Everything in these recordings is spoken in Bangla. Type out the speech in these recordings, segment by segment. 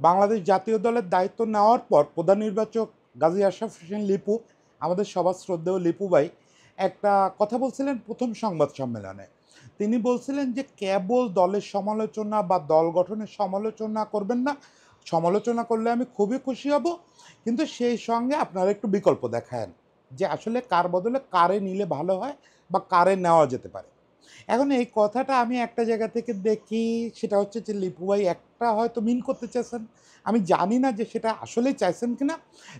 বাংলাদেশ জাতীয় দলের দায়িত্ব নেওয়ার পর প্রধান নির্বাচক গাজী আশরাফ হোসেন লিপু, আমাদের সবার শ্রদ্ধেয় লিপু ভাই, একটা কথা বলছিলেন প্রথম সংবাদ সম্মেলনে। তিনি বলছিলেন যে কেবল দলের সমালোচনা বা দল গঠনের সমালোচনা করবেন না, সমালোচনা করলে আমি খুবই খুশি হব, কিন্তু সেই সঙ্গে আপনারা একটু বিকল্প দেখান যে আসলে কার বদলে কারে নিলে ভালো হয় বা কারে নেওয়া যেতে পারে। এখন এই কথাটা আমি একটা জায়গা থেকে দেখি, সেটা হচ্ছে যে লিপু ভাই একটা হয়তো মিন করতে চাইছেন, আমি জানি না যে সেটা আসলেই চাইছেন কিনা,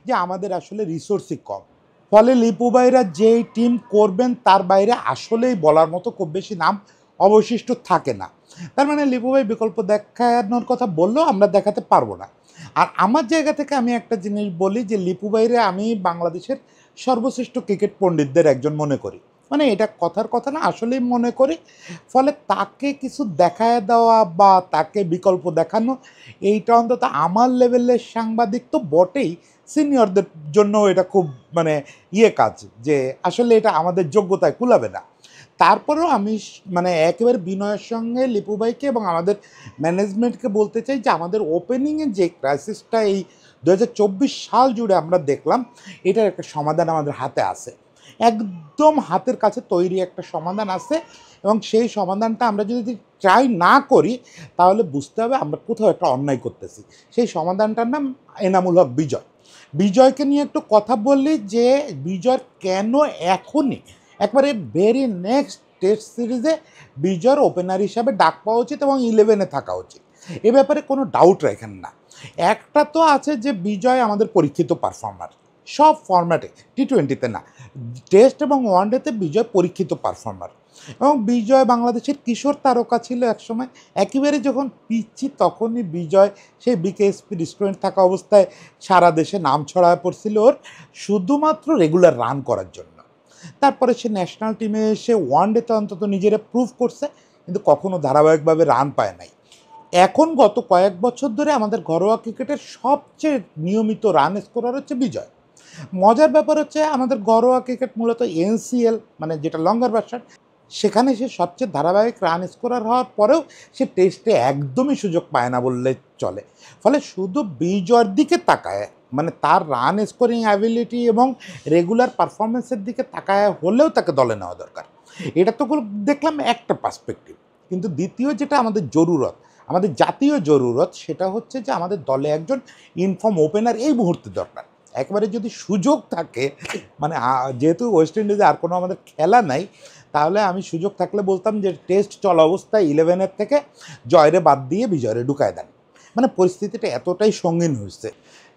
যে আমাদের আসলে রিসোর্সই কম, ফলে লিপু ভাইরা যেই টিম করবেন তার বাইরে আসলেই বলার মতো খুব বেশি নাম অবশিষ্ট থাকে না। তার মানে লিপু ভাই বিকল্প দেখানোর কথা বললেও আমরা দেখাতে পারবো না। আর আমার জায়গা থেকে আমি একটা জিনিস বলি যে লিপু ভাইরে আমি বাংলাদেশের সর্বশ্রেষ্ঠ ক্রিকেট পণ্ডিতদের একজন মনে করি, মানে এটা কথার কথা না, আসলেই মনে করি। ফলে তাকে কিছু দেখায় দেওয়া বা তাকে বিকল্প দেখানো, এইটা অন্তত আমার লেভেলের সাংবাদিক তো বটেই, সিনিয়রদের জন্য এটা খুব মানে কাজ, যে আসলে এটা আমাদের যোগ্যতায় কুলাবে না। তারপরেও আমি মানে একেবারে বিনয়ের সঙ্গে লিপু ভাইকে এবং আমাদের ম্যানেজমেন্টকে বলতে চাই যে আমাদের ওপেনিংয়ে যে ক্রাইসিসটা এই 2024 সাল জুড়ে আমরা দেখলাম, এটার একটা সমাধান আমাদের হাতে আছে, একদম হাতের কাছে তৈরি একটা সমাধান আছে। এবং সেই সমাধানটা আমরা যদি ট্রাই না করি তাহলে বুঝতে হবে আমরা কোথাও একটা অন্যায় করতেছি। সেই সমাধানটার নাম এনামুল হক বিজয়। বিজয়কে নিয়ে একটু কথা বললি যে বিজয় কেন এখনই একবারে ভেরি নেক্সট টেস্ট সিরিজে বিজয়ের ওপেনার হিসাবে ডাক পাওয়া উচিত এবং 11-এ থাকা উচিত, এ ব্যাপারে কোনো ডাউট রাখেন না। একটা তো আছে যে বিজয় আমাদের পরীক্ষিত পারফর্মার, সব ফরম্যাটে, টি-20-তে না, টেস্ট এবং ওয়ানডেতে বিজয় পরীক্ষিত পারফর্মার। এবং বিজয় বাংলাদেশের কিশোর তারকা ছিল একসময়, একেবারে যখন পিচ্ছি তখনই বিজয় সেই বিকেএসপি রেস্টুরেন্ট থাকা অবস্থায় সারা দেশে নাম ছড়ায় পড়ছিল ওর, শুধুমাত্র রেগুলার রান করার জন্য। তারপরে সে ন্যাশনাল টিমে এসে ওয়ানডেতে অন্তত নিজেরা প্রুভ করছে, কিন্তু কখনো ধারাবাহিকভাবে রান পায় নাই। এখন গত কয়েক বছর ধরে আমাদের ঘরোয়া ক্রিকেটের সবচেয়ে নিয়মিত রান স্কোরার হচ্ছে বিজয়। মজার ব্যাপার হচ্ছে আমাদের ঘরোয়া ক্রিকেট মূলত এনসিএল, মানে যেটা লঙ্গার ভার্সন, সেখানে সে সবচেয়ে ধারাবাহিক রান স্কোরার হওয়ার পরেও সে টেস্টে একদমই সুযোগ পায় না বললে চলে। ফলে শুধু বিজয়ের দিকে তাকায়, মানে তার রান স্কোরিং অ্যাবিলিটি এবং রেগুলার পারফরমেন্সের দিকে তাকায় হলেও তাকে দলে নেওয়া দরকার। এটা তো দেখলাম একটা পার্সপেক্টিভ, কিন্তু দ্বিতীয় যেটা আমাদের জরুরত, আমাদের জাতীয় জরুরত, সেটা হচ্ছে যে আমাদের দলে একজন ইনফর্ম ওপেনার এই মুহূর্তে দরকার। একবারে যদি সুযোগ থাকে, মানে যেহেতু ওয়েস্ট ইন্ডিজে আর কোনো আমাদের খেলা নাই, তাহলে আমি সুযোগ থাকলে বলতাম যে টেস্ট চলা অবস্থায় 11-এর থেকে জয়রে বাদ দিয়ে বিজয়রে ঢুকায় দেন। মানে পরিস্থিতিটা এতটাই সঙ্গীন হয়েছে।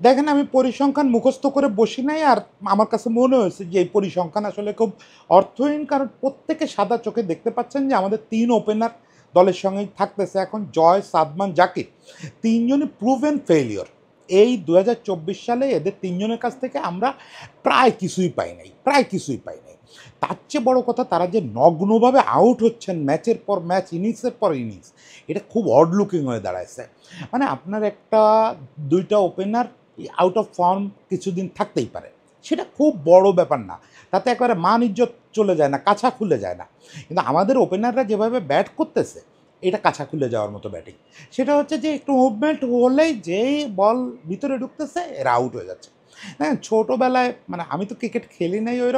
দেখেন, আমি পরিসংখ্যান মুখস্থ করে বসি নাই, আর আমার কাছে মনে হয়েছে যে এই পরিসংখ্যান আসলে খুব অর্থহীন, কারণ প্রত্যেকে সাদা চোখে দেখতে পাচ্ছেন যে আমাদের 3 ওপেনার দলের সঙ্গেই থাকতেছে এখন, জয়, সাদমান, জাকির, তিনজনই প্রুভেন ফেলিওর। এই 2024 সালে এদের তিনজনের কাছ থেকে আমরা প্রায় কিছুই পাই নাই, প্রায় কিছুই পাই নাই। তার চেয়ে বড় কথা, তারা যে নগ্নভাবে আউট হচ্ছেন ম্যাচের পর ম্যাচ, ইনিংসের পর ইনিংস, এটা খুব অড লুকিং হয়ে দাঁড়াইছে। মানে আপনার একটা দুইটা ওপেনার আউট অফ ফর্ম কিছুদিন থাকতেই পারে, সেটা খুব বড় ব্যাপার না, তাতে একেবারে মান ইজ্জত চলে যায় না, কাছা খুলে যায় না। কিন্তু আমাদের ওপেনাররা যেভাবে ব্যাট করতেছে, এটা কাছা খুলে যাওয়ার মতো ব্যাটিং। সেটা হচ্ছে যে একটু মুভমেন্ট হলেই যেই বল ভিতরে ঢুকতেছে এরা আউট হয়ে যাচ্ছে। হ্যাঁ, ছোটোবেলায় মানে আমি তো ক্রিকেট খেলি নাই ওই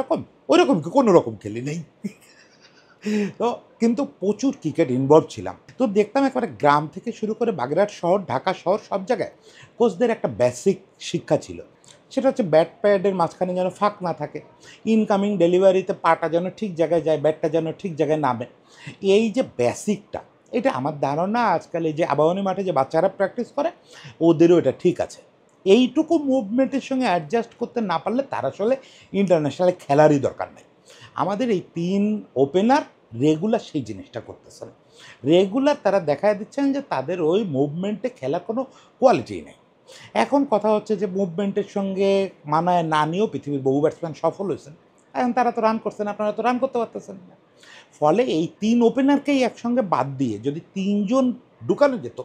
রকম কোনো রকম খেলি নাই, তো কিন্তু প্রচুর ক্রিকেট ইনভলভ ছিলাম, তো দেখতাম একবারে গ্রাম থেকে শুরু করে বাগেরহাট শহর, ঢাকা শহর, সব জায়গায় কোচদের একটা বেসিক শিক্ষা ছিল, সেটা হচ্ছে ব্যাট প্যাডের মাঝখানে যেন ফাঁক না থাকে, ইনকামিং ডেলিভারিতে পাটা যেন ঠিক জায়গায় যায়, ব্যাটটা যেন ঠিক জায়গায় নামে। এই যে বেসিকটা, এটা আমার ধারণা আজকাল এই যে আবাহনী মাঠে যে বাচ্চারা প্র্যাকটিস করে ওদেরও এটা ঠিক আছে। এইটুকু মুভমেন্টের সঙ্গে অ্যাডজাস্ট করতে না পারলে তার আসলে ইন্টারন্যাশনালে খেলারই দরকার নেই। আমাদের এই 3 ওপেনার রেগুলার সেই জিনিসটা করতেছেন, রেগুলার তারা দেখায় দিচ্ছেন যে তাদের ওই মুভমেন্টে খেলা কোনো কোয়ালিটি নেই। এখন কথা হচ্ছে যে মুভমেন্টের সঙ্গে মানায় না নিয়েও পৃথিবীর বহু ব্যাটসম্যান সফল হয়েছেন, এখন তারা তো রান করছেন, আপনারা তো রান করতে পারতেছেন না। ফলে এই 3 ওপেনারকেই একসঙ্গে বাদ দিয়ে যদি 3 জন ঢুকানো যেত,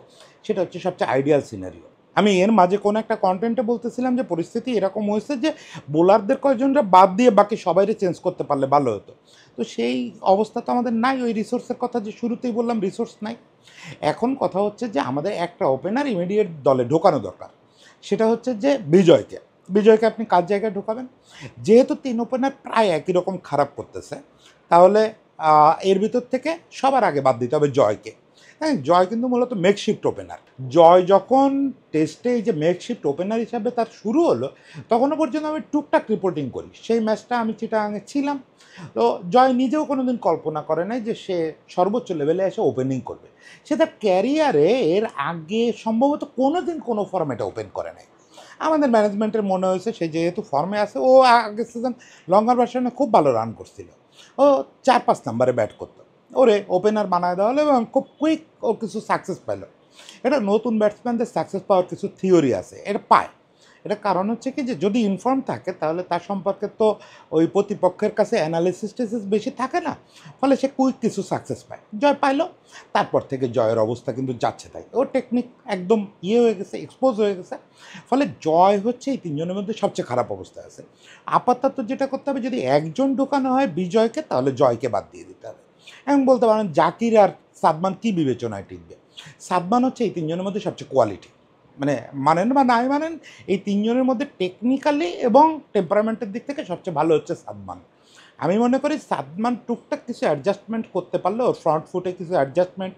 সেটা হচ্ছে সবচেয়ে আইডিয়াল সিনারিও। আমি এর মাঝে কোনো একটা কন্টেন্টে বলতেছিলাম যে পরিস্থিতি এরকম হয়েছে যে বোলারদের কয়েকজনরা বাদ দিয়ে বাকি সবাইরে চেঞ্জ করতে পারলে ভালো হতো। তো সেই অবস্থা তো আমাদের নাই, ওই রিসোর্সের কথা যে শুরুতেই বললাম রিসোর্স নাই। এখন কথা হচ্ছে যে আমাদের একটা ওপেনার ইমিডিয়েট দলে ঢোকানো দরকার, সেটা হচ্ছে যে বিজয়কে। বিজয়কে আপনি কার জায়গায় ঢোকাবেন? যেহেতু তিন ওপেনার প্রায় একই রকম খারাপ করতেছে, তাহলে এর ভিতর থেকে সবার আগে বাদ দিতে হবে জয়কে। হ্যাঁ, জয় কিন্তু মূলত মেকশিফট ওপেনার। জয় যখন টেস্টে এই যে মেকশিফট ওপেনার হিসাবে তার শুরু হলো, তখনও পর্যন্ত আমি টুকটাক রিপোর্টিং করি। সেই ম্যাচটা আমি চিটাগাঙে ছিলাম। তো জয় নিজেও কোনো দিন কল্পনা করে নাই যে সে সর্বোচ্চ লেভেলে এসে ওপেনিং করবে। সে তার ক্যারিয়ারে এর আগে সম্ভবত কোনো দিন কোনো ফর্মেটে ওপেন করে নাই। আমাদের ম্যানেজমেন্টের মনে হয়েছে সে যেহেতু ফর্মে আছে, ও আগের সিজন লঙ্গার ভার্সনে খুব ভালো রান করছিল, ও 4-5 নাম্বারে ব্যাট করতো, ওরে ওপেনার বানায় দেওয়া হলো এবং খুব কুইক ও কিছু সাকসেস পেল। এটা নতুন ব্যাটসম্যানদের সাকসেস পাওয়ার কিছু থিওরি আছে, এটা পায়। এটা কারণ হচ্ছে কি যে যদি ইনফর্ম থাকে তাহলে তার সম্পর্কে তো ওই প্রতিপক্ষের কাছে অ্যানালিসিস টেসিস বেশি থাকে না, ফলে সে কুইক কিছু সাকসেস পায়। জয় পাইলো, তারপর থেকে জয়ের অবস্থা কিন্তু যাচ্ছে তাই, ওর টেকনিক একদম হয়ে গেছে, এক্সপোজ হয়ে গেছে। ফলে জয় হচ্ছে এই তিনজনের মধ্যে সবচেয়ে খারাপ অবস্থায় আছে। আপাতত যেটা করতে হবে, যদি একজন ঢোকানো হয় বিজয়কে, তাহলে জয়কে বাদ দিয়ে দিতে হবে। এবং বলতে পারেন জাকির আর সাদমান কী বিবেচনায় টিকবে? সাদমান হচ্ছে এই তিনজনের মধ্যে সবচেয়ে কোয়ালিটি, মানে মানেন বা নাই মানেন, এই তিনজনের মধ্যে টেকনিক্যালি এবং টেম্পারামেন্টের দিক থেকে সবচেয়ে ভালো হচ্ছে সাদমান। আমি মনে করি সাদমান টুকটাক কিছু অ্যাডজাস্টমেন্ট করতে পারলে, ওর ফ্রন্ট ফুটে কিছু অ্যাডজাস্টমেন্ট,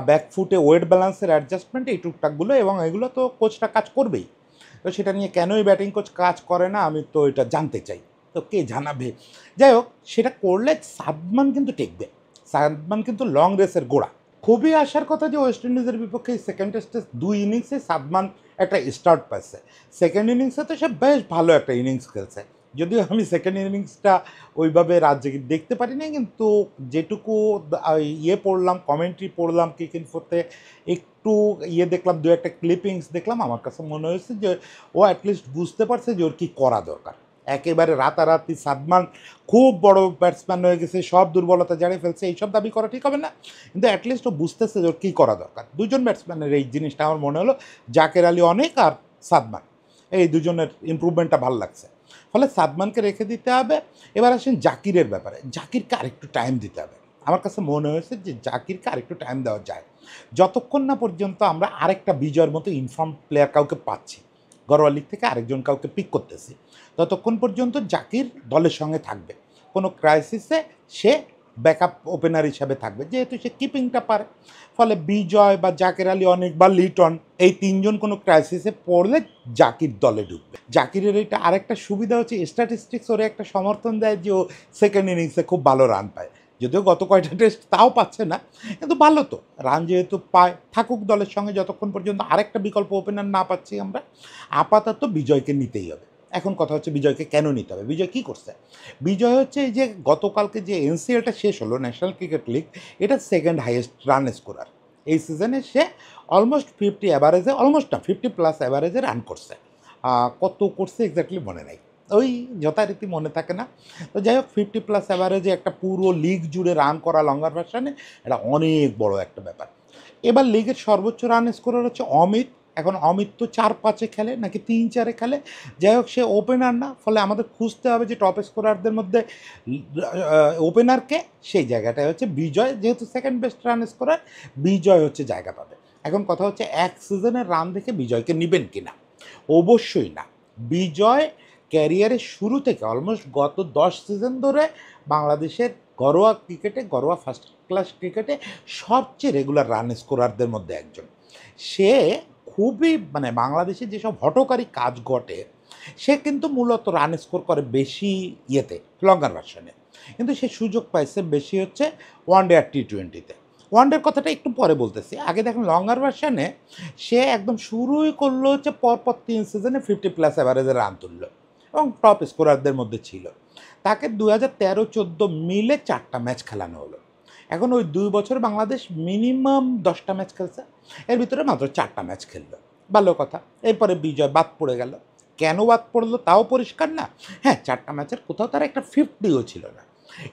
ব্যাক ফুটে ওয়েট ব্যালেন্সের অ্যাডজাস্টমেন্ট, এই টুকটাকগুলো, এবং এগুলো তো কোচটা কাজ করবেই। তো সেটা নিয়ে কেনই ব্যাটিং কোচ কাজ করে না আমি তো এটা জানতে চাই, তো কে জানাবে। যাই হোক, সেটা করলে সাদমান কিন্তু টেকবে। সাদমান কিন্তু লং রেসের গোড়া। খুবই আশার কথা যে ওয়েস্ট ইন্ডিজের বিপক্ষে সেকেন্ড টেস্টে 2 ইনিংসে সাদমান একটা স্টার্ট পাচ্ছে। সেকেন্ড ইনিংসে তো সে বেশ ভালো একটা ইনিংস খেলছে, যদিও আমি সেকেন্ড ইনিংসটা ওইভাবে রাজ্যে দেখতে পারিনি, কিন্তু যেটুকু পড়লাম, কমেন্ট্রি পড়লাম কিক ইনফোতে, একটু দেখলাম, দু একটা ক্লিপিংস দেখলাম, আমার কাছে মনে হয়েছে যে ও অ্যাটলিস্ট বুঝতে পারছে যে ওর কী করা দরকার। একেবারে রাতারাতি সাদমান খুব বড় ব্যাটসম্যান হয়ে গেছে, সব দুর্বলতা জানিয়ে ফেলছে, এইসব দাবি করা ঠিক হবে না, কিন্তু অ্যাটলিস্ট ও বুঝতেছে যে ওর কী করা দরকার। দুজন ব্যাটসম্যানের এই জিনিসটা আমার মনে হলো, জাকের আলী অনেক আর সাদমান, এই দুজনের ইম্প্রুভমেন্টটা ভালো লাগছে। ফলে সাদমানকে রেখে দিতে হবে। এবার আসেন জাকিরের ব্যাপারে, জাকিরকে আরেকটু টাইম দিতে হবে। আমার কাছে মনে হয়েছে যে জাকিরকে আরেকটু টাইম দেওয়া যায়, যতক্ষণ না পর্যন্ত আমরা আরেকটা বিজয়ের মতো ইনফর্ম প্লেয়ার কাউকে পাচ্ছি, ঘরোয়া লিগ থেকে আরেকজন কাউকে পিক করতেছি, ততক্ষণ পর্যন্ত জাকির দলের সঙ্গে থাকবে। কোনো ক্রাইসিসে সে ব্যাকআপ ওপেনার হিসাবে থাকবে, যেহেতু সে কিপিংটা পারে। ফলে বিজয় বা জাকির আলী অনেক বা লিটন, এই তিনজন কোনো ক্রাইসিসে পড়লে জাকির দলে ঢুকবে। জাকিরের এটা আরেকটা সুবিধা হচ্ছে, স্ট্যাটিস্টিক্স ওরে একটা সমর্থন দেয় যে ও সেকেন্ড ইনিংসে খুব ভালো রান পায়, যদিও গত কয়টা টেস্ট তাও পাচ্ছে না, কিন্তু ভালো তো রান যেহেতু পায়, থাকুক দলের সঙ্গে যতক্ষণ পর্যন্ত আরেকটা বিকল্প ওপেনার না পাচ্ছি আমরা। আপাতত বিজয়কে নিতেই হবে। এখন কথা হচ্ছে বিজয়কে কেন নিতে হবে? বিজয় কী করছে? বিজয় হচ্ছে এই যে গতকালকে যে এনসিএলটা শেষ হলো, ন্যাশনাল ক্রিকেট লিগ, এটা সেকেন্ড হাইয়েস্ট রান স্কোরার। এই সিজনে সে অলমোস্ট 50 অ্যাভারেজে, অলমোস্ট না 50+ অ্যাভারেজে রান করছে। কত করছে এক্স্যাক্টলি মনে নাই, ওই যথারীতি মনে থাকে না। তো যাই হোক, 50+ অ্যাভারেজে একটা পুরো লিগ জুড়ে রান করা লঙ্গার ভার্সনে এটা অনেক বড় একটা ব্যাপার। এবার লিগের সর্বোচ্চ রান স্কোরার হচ্ছে অমিত। এখন অমিত তো 4-5-এ খেলে নাকি 3-4-এ খেলে, যাই হোক সে ওপেনার না, ফলে আমাদের খুঁজতে হবে যে টপ স্কোরারদের মধ্যে ওপেনারকে। সেই জায়গাটায় হচ্ছে বিজয়, যেহেতু সেকেন্ড বেস্ট রান স্কোরার, বিজয় হচ্ছে জায়গা পাবে। এখন কথা হচ্ছে এক সিজনের রান দেখে বিজয়কে নেবেন কি না? অবশ্যই না। বিজয় ক্যারিয়ারের শুরু থেকে অলমোস্ট গত 10 সিজন ধরে বাংলাদেশের ঘরোয়া ক্রিকেটে, ঘরোয়া ফার্স্ট ক্লাস ক্রিকেটে সবচেয়ে রেগুলার রান স্কোরারদের মধ্যে একজন। সে খুবই, মানে বাংলাদেশে যেসব হঠকারী কাজ ঘটে, সে কিন্তু মূলত রান স্কোর করে বেশি লঙ্গার ভার্সনে, কিন্তু সে সুযোগ পাইছে বেশি হচ্ছে ওয়ানডে আর টি-20-তে। ওয়ানডের কথাটা একটু পরে বলতেছি, আগে দেখুন লঙ্গার ভার্সনে সে একদম শুরুই করলো হচ্ছে পরপর 3 সিজনে 50+ অ্যাভারেজে রান তুললো এবং টপ স্কোরারদের মধ্যে ছিল। তাকে 2013-14 মিলে 4টা ম্যাচ খেলানো হলো। এখন ওই 2 বছর বাংলাদেশ মিনিমাম 10টা ম্যাচ খেলছে, এর ভিতরে মাত্র 4টা ম্যাচ খেললো, ভালো কথা। এরপরে বিজয় বাদ পড়ে গেল, কেন বাদ পড়লো তাও পরিষ্কার না। হ্যাঁ, 4টা ম্যাচের কোথাও তার একটা 50ও ছিল না,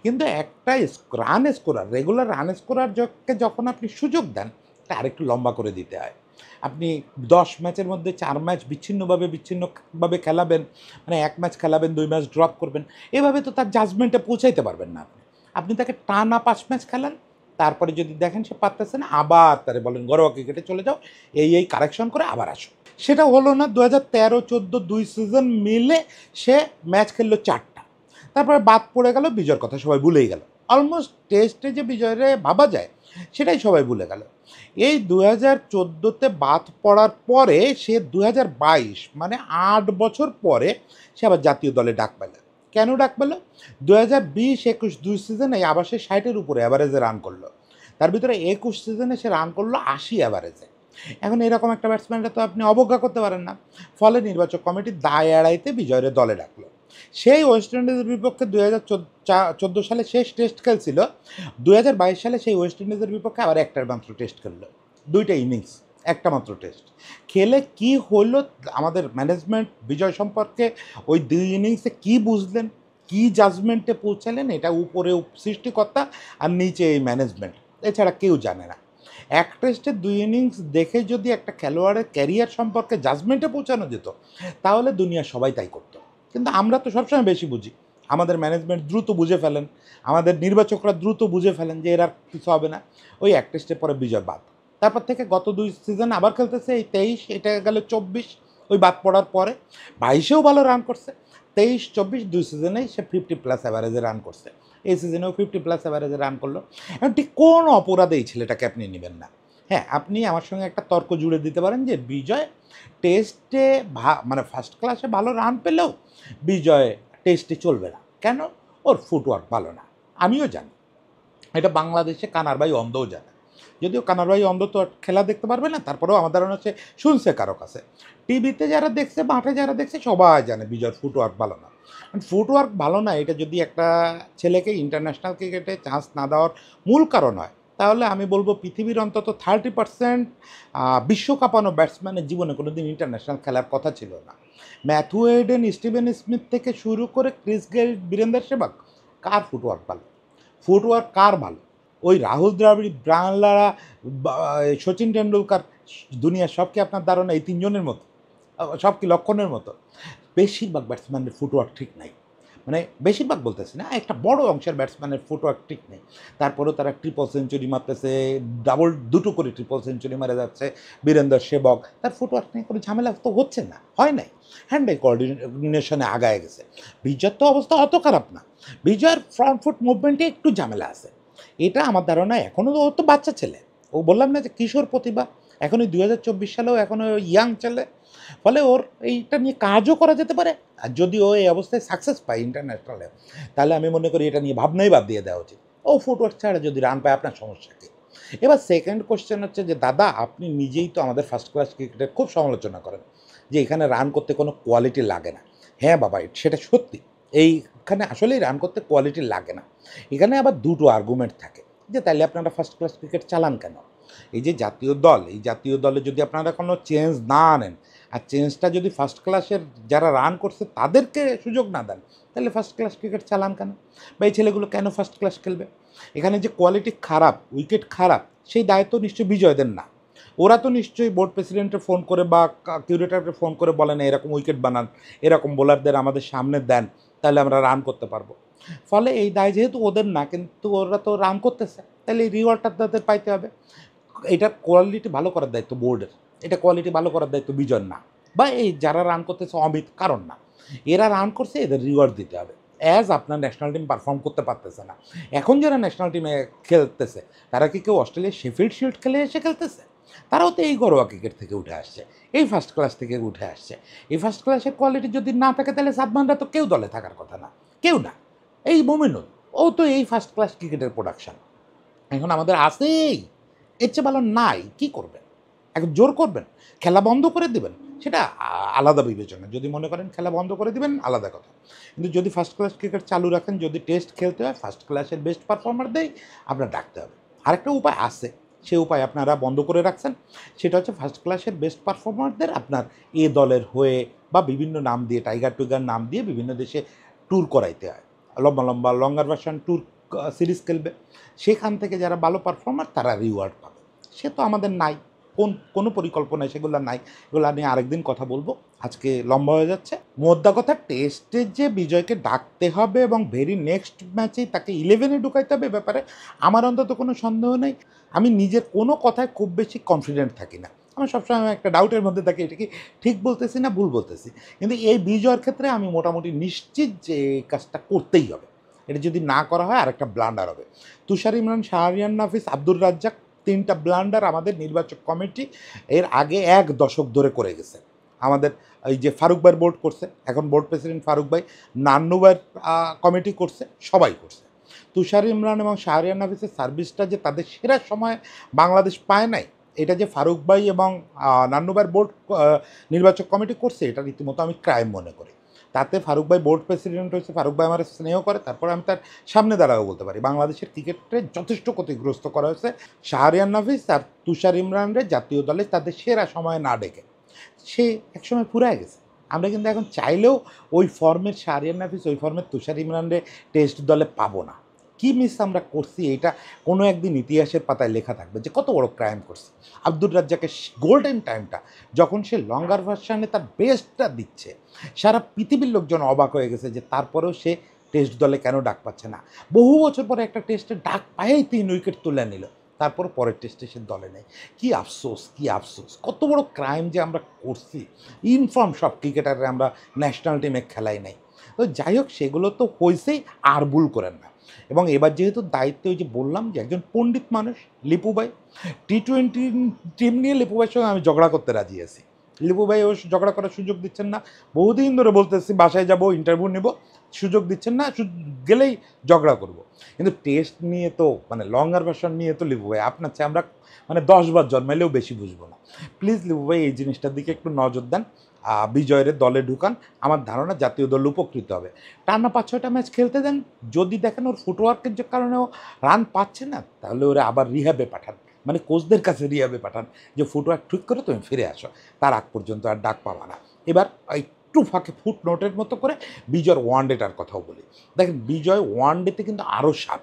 কিন্তু একটা রান স্কোরার, রেগুলার রান স্কোরারকে যখন আপনি সুযোগ দেন, তা আরেকটু লম্বা করে দিতে হয়। আপনি 10 ম্যাচের মধ্যে 4 ম্যাচ বিচ্ছিন্নভাবে খেলাবেন, মানে 1 ম্যাচ খেলাবেন, 2 ম্যাচ ড্রপ করবেন, এভাবে তো তার জাজমেন্টে পৌঁছাইতে পারবেন না আপনি। আপনি তাকে টানা 5 ম্যাচ খেলান, তারপরে যদি দেখেন সে পারতেছে না, আবার তারে বলেন ঘরোয়া ক্রিকেটে চলে যাও, এই কারেকশন করে আবার আসো। সেটা হলো না। 2013-14 2 সিজন মিলে সে ম্যাচ খেললো 4টা, তারপরে বাদ পড়ে গেল, বিজয়ের কথা সবাই ভুলেই গেল। অলমোস্ট টেস্টে যে বিজয়রে ভাবা যায় সেটাই সবাই ভুলে গেল। এই 2014-তে বাদ পড়ার পরে সে 2022 মানে 8 বছর পরে সে আবার জাতীয় দলে ডাক পেল। কেন ডাক পেল? 2020-21 2 সিজনে আবার সে 60-এর উপরে অ্যাভারেজে রান করলো। তার ভিতরে 21 সিজনে সে রান করলো 80 অ্যাভারেজে। এখন এরকম একটা ব্যাটসম্যানটা তো আপনি অবজ্ঞা করতে পারেন না। ফলে নির্বাচক কমিটি দায় এড়াইতে বিজয়ের দলে ডাকলো। সেই ওয়েস্ট ইন্ডিজের বিপক্ষে 2014 সালে শেষ টেস্ট খেলছিল, 2022 সালে সেই ওয়েস্ট ইন্ডিজের বিপক্ষে আবার একটার মাত্র টেস্ট খেললো, 2টা ইনিংস, একটা মাত্র টেস্ট খেলে কি হলো? আমাদের ম্যানেজমেন্ট বিজয় সম্পর্কে ওই 2 ইনিংসে কি বুঝলেন, কি জাজমেন্টে পৌঁছালেন, এটা উপরে সৃষ্টিকর্তা আর নিচে এই ম্যানেজমেন্ট, এছাড়া কেউ জানে না। এক টেস্টে 2 ইনিংস দেখে যদি একটা খেলোয়াড়ের ক্যারিয়ার সম্পর্কে জাজমেন্টে পৌঁছানো যেত, তাহলে দুনিয়া সবাই তাই করতো। কিন্তু আমরা তো সবসময় বেশি বুঝি, আমাদের ম্যানেজমেন্ট দ্রুত বুঝে ফেলেন, আমাদের নির্বাচকরা দ্রুত বুঝে ফেলেন যে এর আর কিছু হবে না, ওই এক টেস্টের পরে বিজয় বাদ। তারপর থেকে গত 2 সিজন আবার খেলতেছে, এই 23, এটা গেল 24, ওই বাদ পড়ার পরে 22-এও ভালো রান করছে, 23-24 2 সিজনেই সে 50+ অ্যাভারেজে রান করছে, এই সিজনেও 50+ অ্যাভারেজে রান করলো। এখন ঠিক কোন অপরাধে এই ছেলেটাকে আপনি নেবেন না? হ্যাঁ, আপনি আমার সঙ্গে একটা তর্ক জুড়ে দিতে পারেন যে বিজয় টেস্টে মানে ফার্স্ট ক্লাসে ভালো রান পেলেও বিজয় টেস্টে চলবে না। কেন? ওর ফুটওয়ার্ক ভালো না। আমিও জানি, এটা বাংলাদেশে কানার ভাই অন্ধও জানে। যদিও কানার ভাই অন্ধ তো আর খেলা দেখতে পারবে না, তারপরেও আমার ধারণা হচ্ছে শুনছে কারো কাছে। টিভিতে যারা দেখছে, মাঠে যারা দেখছে, সবাই জানে বিজয়ের ফুটওয়ার্ক ভালো না। ফুটওয়ার্ক ভালো না, এটা যদি একটা ছেলেকে ইন্টারন্যাশনাল ক্রিকেটে চান্স না দেওয়ার মূল কারণ হয়, তাহলে আমি বলবো পৃথিবীর অন্তত 30% বিশ্বকাপানো ব্যাটসম্যানের জীবনে কোনো দিন ইন্টারন্যাশনাল খেলার কথা ছিল না। ম্যাথু হেডেন, স্টিভেন স্মিথ থেকে শুরু করে ক্রিস গেইল, বীরেন্দ্র সেহবাগ, কার ফুটওয়ার্ক ভালো? ফুটওয়ার্ক কার ভালো? ওই রাহুল দ্রাবিড়, ব্রায়ান লারা, সচিন টেন্ডুলকার, দুনিয়ার সব কি আপনার ধারণা এই 3 জনের মতো? সব কি লক্ষণের মতো? বেশিরভাগ ব্যাটসম্যানের ফুটওয়ার্ক ঠিক নাই। মানে বেশিরভাগ বলতেছি না, একটা বড় অংশের ব্যাটসম্যানের ফুটওয়ার্ক ঠিক নেই। তারপরেও তারা ট্রিপল সেঞ্চুরি মারতেছে, ডাবল 2টো করে ট্রিপল সেঞ্চুরি মারা যাচ্ছে। বীরেন্দ্র সেহবাগ, তার ফুটওয়ার্ক নিয়ে কোনো ঝামেলা তো হচ্ছে না, হয় নাই। হ্যান্ড আই কোঅর্ডিনেশনে আগায় গেছে। বিজয়ের তো অবস্থা অত খারাপ না, বিজয়ের ফ্রন্ট ফুট মুভমেন্টে একটু ঝামেলা আছে। এটা আমার ধারণা, এখনও ও তো বাচ্চা ছেলে, ও বললাম না যে কিশোর প্রতিভা, এখনই 2024 সালেও এখনও ইয়াং ছেলে, ফলে ওর এইটা নিয়ে কাজও করা যেতে পারে। আর যদি ও এই অবস্থায় সাকসেস পায় ইন্টারন্যাশনালে, তাহলে আমি মনে করি এটা নিয়ে ভাবনাই বাদ দিয়ে দেওয়া উচিত। ও ফুটওয়ার্ক ছাড়া যদি রান পায়, আপনার সমস্যা কী? এবার সেকেন্ড কোশ্চেন হচ্ছে যে দাদা, আপনি নিজেই তো আমাদের ফার্স্ট ক্লাস ক্রিকেটের খুব সমালোচনা করেন যে এখানে রান করতে কোনো কোয়ালিটি লাগে না। হ্যাঁ বাবা, সেটা সত্যি, এইখানে আসলেই রান করতে কোয়ালিটি লাগে না। এখানে আবার 2টো আর্গুমেন্ট থাকে যে তাহলে আপনারা ফার্স্ট ক্লাস ক্রিকেট চালান কেন? এই যে জাতীয় দল, এই জাতীয় দলে যদি আপনারা কোনো চেঞ্জ না আনেন, আর চেঞ্জটা যদি ফার্স্ট ক্লাসের যারা রান করছে তাদেরকে সুযোগ না দেন, তাহলে ফার্স্ট ক্লাস ক্রিকেট চালান কেন? বা এই ছেলেগুলো কেন ফার্স্ট ক্লাস খেলবে? এখানে যে কোয়ালিটি খারাপ, উইকেট খারাপ, সেই দায়িত্ব নিশ্চয়ই বিজয়দের না। ওরা তো নিশ্চয়ই বোর্ড প্রেসিডেন্টে ফোন করে বা কিউরেটারকে ফোন করে বলেন এরকম উইকেট বানান, এরকম বোলারদের আমাদের সামনে দেন, তাহলে আমরা রান করতে পারবো। ফলে এই দায় যেহেতু ওদের না, কিন্তু ওরা তো রান করতেছে, তাহলে এই রিওয়ার্ডটা তাদের পাইতে হবে। এটার কোয়ালিটি ভালো করার দায়িত্ব বোর্ডের, এটা কোয়ালিটি ভালো করার দায়িত্ব বিজয়ের না, বা এই যারা রান করতেছে অমিত, কারণ না। এরা রান করছে, এদের রিওয়ার্ড দিতে হবে। অ্যাজ আপনার ন্যাশনাল টিম পারফর্ম করতে পারতেছে না, এখন যারা ন্যাশনাল টিমে খেলতেছে, তারা কি কেউ অস্ট্রেলিয়ার শেফিল্ড শিল্ড খেলে এসে খেলতেছে? তারাও তো এই ঘরোয়া ক্রিকেট থেকে উঠে আসছে, এই ফার্স্ট ক্লাস থেকে উঠে আসছে। এই ফার্স্ট ক্লাসের কোয়ালিটি যদি না থাকে, তাহলে সাদমানরা তো কেউ দলে থাকার কথা না, কেউ না। এই মোমিনুল, ও তো এই ফার্স্ট ক্লাস ক্রিকেটের প্রোডাকশন, এখন আমাদের আসেই, এর চেয়ে ভালো নাই, কী করবেন? এখন জোর করবেন, খেলা বন্ধ করে দেবেন, সেটা আলাদা বিবেচনা। যদি মনে করেন খেলা বন্ধ করে দিবেন, আলাদা কথা। কিন্তু যদি ফার্স্ট ক্লাস ক্রিকেট চালু রাখেন, যদি টেস্ট খেলতে হয়, ফার্স্ট ক্লাসের বেস্ট পারফর্মারদেরই আপনার ডাকতে হবে। আরেকটা উপায় আছে, সে উপায় আপনারা বন্ধ করে রাখছেন, সেটা হচ্ছে ফার্স্ট ক্লাসের বেস্ট পারফর্মারদের আপনার এ দলের হয়ে বা বিভিন্ন নাম দিয়ে, টাইগার টুইগার নাম দিয়ে বিভিন্ন দেশে ট্যুর করাইতে হয়, লম্বা লম্বা লঙ্গার ভার্সন ট্যুর সিরিজ খেলবে, সেখান থেকে যারা ভালো পারফর্মার তারা রিওয়ার্ড পাবে। সে তো আমাদের নাই, কোনো পরিকল্পনা সেগুলো নাই, এগুলো নিয়ে আরেকদিন কথা বলবো, আজকে লম্বা হয়ে যাচ্ছে। মোদ্দা কথা, টেস্টে যে বিজয়কে ডাকতে হবে এবং ভেরি নেক্সট ম্যাচেই তাকে 11-এ ঢুকাইতে হবে, ব্যাপারে আমার অন্তত কোনো সন্দেহ নেই। আমি নিজের কোনো কথায় খুব বেশি কনফিডেন্ট থাকি না, আমি সবসময় একটা ডাউটের মধ্যে থাকি, এটা কি ঠিক বলতেছি না ভুল বলতেছি। কিন্তু এই বিজয়ের ক্ষেত্রে আমি মোটামুটি নিশ্চিত যে এই কাজটা করতেই হবে, এটা যদি না করা হয় আরেকটা ব্লান্ডার হবে। তুষার ইমরান, শাহরিয়ার নাফিস, আব্দুর রাজ্জাক, 3টা ব্লান্ডার আমাদের নির্বাচক কমিটি এর আগে 1 দশক ধরে করে গেছে। আমাদের এই যে ফারুক ভাইয়ের বোর্ড করছে, এখন বোর্ড প্রেসিডেন্ট ফারুক ভাই, নান্নু ভাইয়ের কমিটি করছে, সবাই করছে। তুষার ইমরান এবং শাহরিয়ার নাফিসের সার্ভিসটা যে তাদের সেরা সময় বাংলাদেশ পায় নাই, এটা যে ফারুক ভাই এবং নান্নু ভাইয়ের বোর্ড নির্বাচক কমিটি করছে, এটা রীতিমতো আমি ক্রাইম মনে করি। তাতে ফারুক ভাই বোর্ড প্রেসিডেন্ট হয়েছে, ফারুক ভাই আমার স্নেহ করে, তারপরে আমি তার সামনে দাঁড়াবো বলতে পারি বাংলাদেশের ক্রিকেটে যথেষ্ট ক্ষতিগ্রস্ত করা হয়েছে শাহরিয়ার নাফিস আর তুষার ইমরানরে জাতীয় দলে তাদের সেরা সময় না ডেকে। সে একসময় ফুরায় গেছে। আমরা কিন্তু এখন চাইলেও ওই ফর্মের শাহরিয়ার নাফিস, ওই ফর্মের তুষার ইমরানরে টেস্ট দলে পাবো না। কী মিস আমরা করছি, এটা কোনো একদিন ইতিহাসের পাতায় লেখা থাকবে যে কত বড় ক্রাইম করছে। আব্দুর রাজ্জাকের গোল্ডেন টাইমটা যখন সে লঙ্গার ভার্সানে তার বেস্টটা দিচ্ছে, সারা পৃথিবীর লোকজন অবাক হয়ে গেছে যে তারপরেও সে টেস্ট দলে কেন ডাক পাচ্ছে না। বহু বছর পরে একটা টেস্টে ডাক পায়েই 3 উইকেট তুলে নিল, তারপর পরের টেস্টে সে দলে নেই। কী আফসোস, কী আফসোস, কত বড় ক্রাইম যে আমরা করছি। ইনফর্ম সব ক্রিকেটাররা আমরা ন্যাশনাল টিমে খেলাই নাই। তো যাই হোক, সেগুলো তো হয়েছেই, আর ভুল করেন না। এবং এবার যেহেতু দায়িত্ব, ওই যে বললাম যে একজন পণ্ডিত মানুষ লিপু ভাই, টি-20 টিম নিয়ে লিপু ভাইয়ের সঙ্গে আমি ঝগড়া করতে রাজি আছি। লিপু ভাই ও ঝগড়া করার সুযোগ দিচ্ছেন না, বহুদিন ধরে বলতেছি বাসায় যাব, ইন্টারভিউ নেব, সুযোগ দিচ্ছেন না, গেলেই ঝগড়া করব। কিন্তু টেস্ট নিয়ে তো মানে লঙ্গার ভার্সন নিয়ে তো লিপু ভাই আপনার চেয়ে আমরা মানে 10 বার জন্মাইলেও বেশি বুঝবো না। প্লিজ লিপু ভাই এই জিনিসটার দিকে একটু নজর দেন, বিজয়ের দলে ঢুকান, আমার ধারণা জাতীয় দল উপকৃত হবে। টানা 5-6টা ম্যাচ খেলতে দেন, যদি দেখেন ওর ফুটওয়ার্কের যে কারণে ও রান পাচ্ছে না, তাহলে ওরা আবার রিহ্যাবে পাঠান, মানে কোচদের কাছে রিহ্যাবে পাঠান যে ফুটওয়ার্ক ঠিক করে তুমি ফিরে আসো, তার আগ পর্যন্ত আর ডাক পাবা না। এবার একটু ফাঁকে ফুট নোটের মতো করে বিজয়ের ওয়ানডেটার কথাও বলি। দেখেন, বিজয় ওয়ানডেতে কিন্তু আরও সাপ।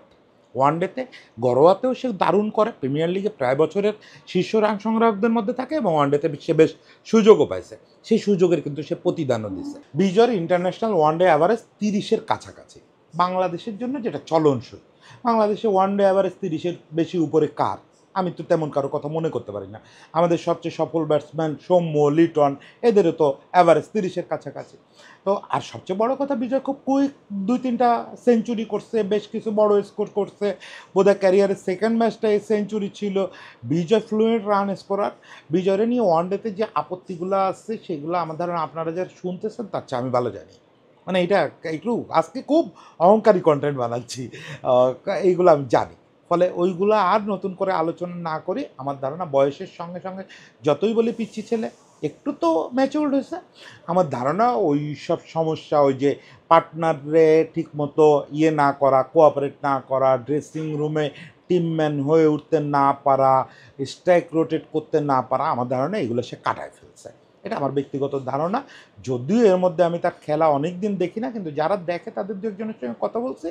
ওয়ানডেতে ঘরোয়াতেও সে দারুণ করে, প্রিমিয়ার লিগে প্রায় বছরের শীর্ষ রান সংগ্রাহকদের মধ্যে থাকে, এবং ওয়ানডেতে সে বেশ সুযোগও পাইছে, সেই সুযোগের কিন্তু সে প্রতিদানও দিচ্ছে। বিজয়ের ইন্টারন্যাশনাল ওয়ানডে অ্যাভারেজ 30-এর কাছাকাছি, বাংলাদেশের জন্য যেটা চলনসই। বাংলাদেশে ওয়ানডে অ্যাভারেজ 30-এর বেশি উপরে কার, আমি তো তেমন কারো কথা মনে করতে পারি না। আমাদের সবচেয়ে সফল ব্যাটসম্যান সৌম্য, লিটন, এদেরও তো অ্যাভারেজ 30-এর কাছাকাছি। তো আর সবচেয়ে বড় কথা, বিজয় খুব কুইক 2-3টা সেঞ্চুরি করছে, বেশ কিছু বড় স্কোর করছে, বোধহয় ক্যারিয়ারের সেকেন্ড ম্যাচটা এই সেঞ্চুরি ছিল। বিজয় ফ্লুয়েন্ট রান স্কোরার। বিজয়ের নিয়ে ওয়ানডেতে যে আপত্তিগুলো আছে সেগুলো আমার ধারণা আপনারা যারা শুনতেছেন তার চেয়ে আমি ভালো জানি। মানে এটা একটু আজকে খুব অহংকারী কন্টেন্ট বানাচ্ছি, এইগুলো আমি জানি। ফলে ওইগুলো আর নতুন করে আলোচনা না করে, আমার ধারণা বয়সের সঙ্গে সঙ্গে যতই বলি পিচ্ছি ছেলে, একটু তো ম্যাচিউরড হয়েছে। আমার ধারণা ওই সব সমস্যা, ওই যে পার্টনারে ঠিকমতো না করা, কোঅপারেট না করা, ড্রেসিং রুমে টিমম্যান হয়ে উঠতে না পারা, স্ট্রাইক রোটেট করতে না পারা, আমার ধারণা এগুলো সে কাটায় ফেলছে। এটা আমার ব্যক্তিগত ধারণা। যদিও এর মধ্যে আমি তার খেলা অনেক দিন দেখি না, কিন্তু যারা দেখে তাদের দু একজনের সঙ্গে কথা বলছি,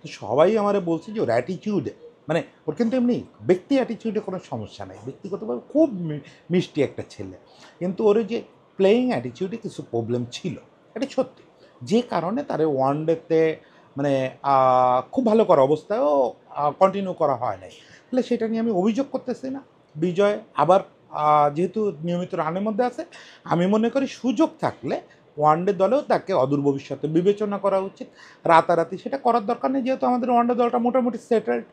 তো সবাই আমারে বলছে যে ওর অ্যাটিটিউডে, মানে ওর কিন্তু এমনি ব্যক্তি অ্যাটিটিউডে কোনো সমস্যা নেই, ব্যক্তিগতভাবে খুব মিষ্টি একটা ছেলে, কিন্তু ওর যে প্লেয়িং অ্যাটিটিউডে কিছু প্রবলেম ছিল, এটা সত্যি, যে কারণে তার ওয়ানডেতে মানে খুব ভালো করা অবস্থায়ও কন্টিনিউ করা হয় নাই। তাহলে সেটা নিয়ে আমি অভিযোগ করতেছি না। বিজয় আবার যেহেতু নিয়মিত রানের মধ্যে আছে, আমি মনে করি সুযোগ থাকলে ওয়ানডে দলেও তাকে অদূর ভবিষ্যতে বিবেচনা করা উচিত। রাতারাতি সেটা করার দরকার নেই, যেহেতু আমাদের ওয়ানডে দলটা মোটামুটি সেটেলড।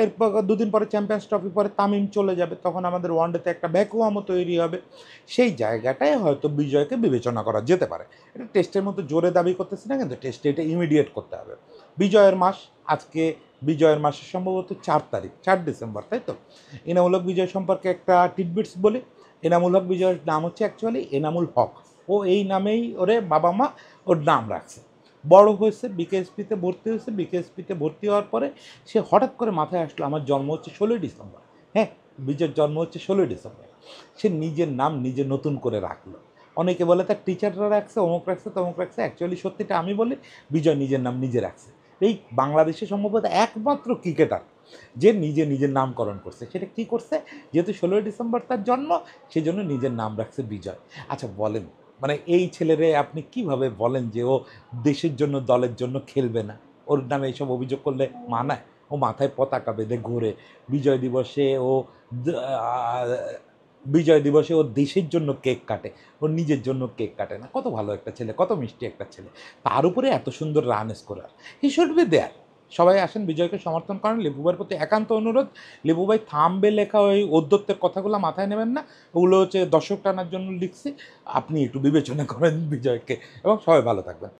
এরপর 2 দিন পরে চ্যাম্পিয়ন্স ট্রফি, পরে তামিম চলে যাবে, তখন আমাদের ওয়ানডেতে একটা ভ্যাকুয়ামও তৈরি হবে। সেই জায়গাটায় হয়তো বিজয়কে বিবেচনা করা যেতে পারে। এটা টেস্টের মতো জোরে দাবি করতেছি না, কিন্তু টেস্টে এটা ইমিডিয়েট করতে হবে। বিজয়ের মাস, আজকে বিজয়ের মাসের সম্ভবত 4 তারিখ, 4 ডিসেম্বর, তাই তো? এনামূল হক বিজয় সম্পর্কে একটা টিডবিটস বলি। এনামুল হক বিজয়ের নাম হচ্ছে অ্যাকচুয়ালি এনামুল হক। ও এই নামেই ওরে বাবা মা ওর নাম রাখছে। বড় হয়েছে, বিকেএসপিতে ভর্তি হয়েছে, বিকেএসপিতে ভর্তি হওয়ার পরে সে হঠাৎ করে মাথায় আসলো আমার জন্ম হচ্ছে 16 ডিসেম্বর। হ্যাঁ, বিজয়ের জন্ম হচ্ছে 16 ডিসেম্বর। সে নিজের নাম নিজে নতুন করে রাখলো। অনেকে বলে তার টিচাররা রাখছে, অমুক রাখছে, তমুক রাখছে, অ্যাকচুয়ালি সত্যিটা আমি বলি, বিজয় নিজের নাম নিজে রাখছে। এই বাংলাদেশে সম্ভবত একমাত্র ক্রিকেটার যে নিজে নিজের নামকরণ করছে। সেটা কি করছে? যেহেতু ১৬ই ডিসেম্বর তার জন্ম, সেজন্য নিজের নাম রাখছে বিজয়। আচ্ছা বলেন, মানে এই ছেলেরে আপনি কিভাবে বলেন যে ও দেশের জন্য, দলের জন্য খেলবে না? ওর নামে এইসব অভিযোগ করলে মানায়? ও মাথায় পতাকা বেঁধে ঘোরে। বিজয় দিবসে ও দ আ বিজয় দিবসে ও দেশের জন্য কেক কাটে। ও নিজের জন্য কেক কাটে না। কত ভালো একটা ছেলে, কত মিষ্টি একটা ছেলে। তার উপরে এত সুন্দর run scorer. He should be there. সবাই আসেন বিজয়কে সমর্থন করেন। লিপু ভাইয়ের প্রতি একান্ত অনুরোধ, লিপু ভাই থাম্বে লেখা ওই ঔদ্ধত্যের কথাগুলো মাথায় নেবেন না। ওগুলো হচ্ছে দর্শক টানার জন্য লিখছি। আপনি একটু বিবেচনা করেন বিজয়কে এবং সবাই ভালো থাকবেন।